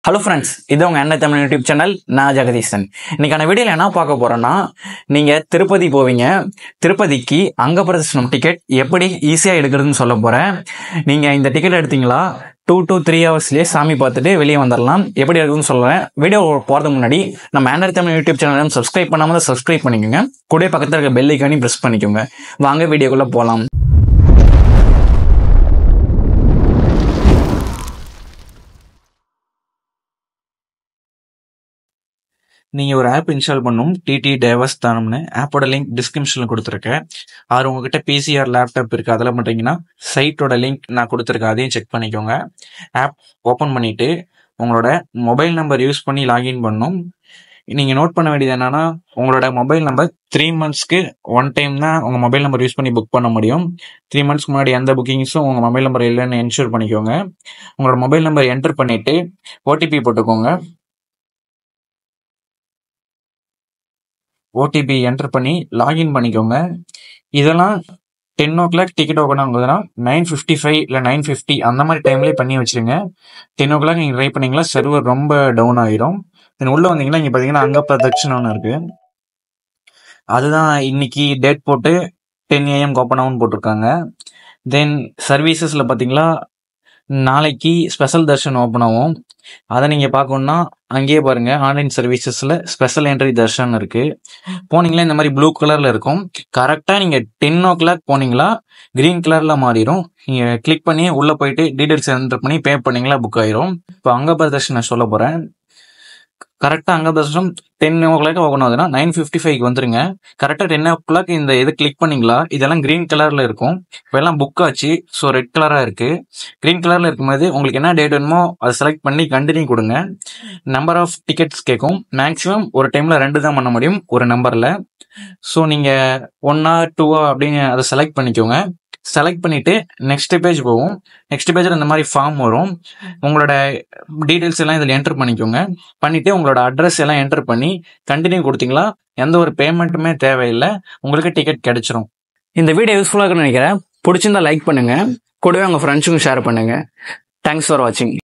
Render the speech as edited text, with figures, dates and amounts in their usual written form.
Hello friends, இது உங்கள் என்ன தமிழ் யூடியூப் சேனல். நான் ஜெகதீசன். இன்னைக்கான வீடியோவில் என்ன பார்க்க போகிறோன்னா, நீங்கள் திருப்பதி போவீங்க. திருப்பதிக்கு அங்க பிரதர்ஷனம் டிக்கெட் எப்படி ஈஸியாக எடுக்கிறதுன்னு சொல்ல போகிறேன். நீங்கள் இந்த டிக்கெட் எடுத்தீங்களா 2 to 3 ஹவர்ஸ்லேயே சாமி பார்த்துட்டு வெளியே வந்துடலாம். எப்படி எடுக்குதுன்னு சொல்கிறேன். வீடியோ போகிறதுக்கு முன்னாடி நம்ம ஆண்ட்ராய்ட் தமிழ் யூடியூப் சேனலும் சப்ஸ்கிரைப் பண்ணாமல் சப்ஸ்கிரைப் பண்ணிக்கோங்க. கூட பக்கத்தில் இருக்க பெல் ஐக்கானையும் ப்ரெஸ் பண்ணிக்கோங்க. வாங்க வீடியோக்குள்ளே போகலாம். நீங்கள் ஒரு ஆப் இன்ஸ்டால் பண்ணும் டிடி தேவஸ்தானம்னு ஆப்போட லிங்க் டிஸ்கிரிப்ஷனில் கொடுத்துருக்கேன். உங்ககிட்ட பிசிஆர் லேப்டாப் இருக்குது, அதில் பண்ணுறீங்கன்னா சைட்டோட லிங்க் நான் கொடுத்துருக்கேன், அதையும் செக் பண்ணிக்கோங்க. ஆப் ஓப்பன் பண்ணிவிட்டு உங்களோட மொபைல் நம்பர் யூஸ் பண்ணி லாகின் பண்ணணும். நீங்கள் நோட் பண்ண வேண்டியது என்னன்னா, உங்களோட மொபைல் நம்பர் 3 monthsக்கு 1 time தான் உங்கள் மொபைல் நம்பர் யூஸ் பண்ணி புக் பண்ண முடியும். 3 monthsக்கு முன்னாடி எந்த புக்கிங்ஸும் உங்கள் மொபைல் நம்பர் இல்லைன்னு என்ஷூர் பண்ணிக்கோங்க. உங்களோட மொபைல் நம்பர் என்டர் பண்ணிவிட்டு ஓடிபி போட்டுக்கோங்க. ஓடிபி என்டர் பண்ணி லாகின் பண்ணிக்கோங்க. இதெல்லாம் 10 o'clock டிக்கெட் ஓப்பன் ஆகுதுன்னா 9:55 இல்லை 9:50 அந்த மாதிரி டைம்லேயே பண்ணி வச்சுருங்க. 10 o'clock நீங்கள் ட்ரை பண்ணிங்களா சர்வர் ரொம்ப டவுன் ஆகிடும். தென் உள்ளே வந்தீங்கன்னா இங்கே பார்த்தீங்கன்னா அங்க பிரதட்சணம் ஒன்று இருக்குது. அதுதான் இன்னைக்கு டேட் போட்டு 10 AM ஓப்பன் ஆகும்னு போட்டிருக்காங்க. தென் சர்வீசஸில் பார்த்தீங்களா நாளைக்கு ஸ்பெஷல் தர்ஷன் ஓப்பன் ஆகும். அதை நீங்கள் பார்க்கணுன்னா அங்கேயே பாருங்கள், ஆன்லைன் சர்வீசஸில் ஸ்பெஷல் என்ட்ரி தர்ஷன் இருக்குது. போனீங்களா இந்த மாதிரி ப்ளூ கலரில் இருக்கும். கரெக்டாக நீங்கள் 10 o'clock போனீங்களா க்ரீன் கலரில் மாறிடும். நீங்கள் கிளிக் பண்ணி உள்ளே போயிட்டு டீட்டெயில்ஸ் என்டர் பண்ணி பே பண்ணிங்களா புக் ஆயிரும். இப்போ அங்க பிரதர்ஷன் நான் சொல்ல போகிறேன். கரெக்டாக அங்க பிரதர்ஷன் 10 o'clock ஓப்பன் ஆகுதுன்னா 9:55 வந்துருங்க. கரெக்டாக 10 o'clock இந்த இது கிளிக் பண்ணிங்களா இதெல்லாம் க்ரீன் கலரில் இருக்கும். இப்போ எல்லாம் புக் ஆச்சு. ஸோ ரெட் கலராக இருக்குது. க்ரீன் கலரில் இருக்கும்போது உங்களுக்கு என்ன டேட் வேணுமோ அதை செலக்ட் பண்ணி கண்டினியூ கொடுங்க. நம்பர் ஆஃப் டிக்கெட்ஸ் கேட்கும். மேக்ஸிமம் ஒரு டைமில் 2 தான் பண்ண முடியும் ஒரு நம்பரில். ஸோ நீங்கள் 1 or 2 அப்படின்னு அதை செலக்ட் பண்ணிக்கோங்க. செலக்ட் பண்ணிவிட்டு நெக்ஸ்ட் பேஜ் போகும். நெக்ஸ்ட் பேஜில் இந்த மாதிரி ஃபார்ம் வரும். உங்களோட டீட்டெயில்ஸ் எல்லாம் இதில் என்டர் பண்ணிக்கோங்க. பண்ணிவிட்டு உங்களோட அட்ரஸ் எல்லாம் என்டர் பண்ணி கண்டினியூ கொடுத்தீங்களா எந்த ஒரு பேமெண்ட்டுமே தேவையில்லை, உங்களுக்கு டிக்கெட் கிடைச்சிரும். இந்த வீடியோ யூஸ்ஃபுல்லாக இருக்குன்னு நினைக்கிறேன். பிடிச்சிருந்தா லைக் பண்ணுங்கள், கூடவே உங்கள் ஃப்ரெண்ட்ஸுக்கும் ஷேர் பண்ணுங்கள். தேங்க்ஸ் ஃபார் வாட்சிங்.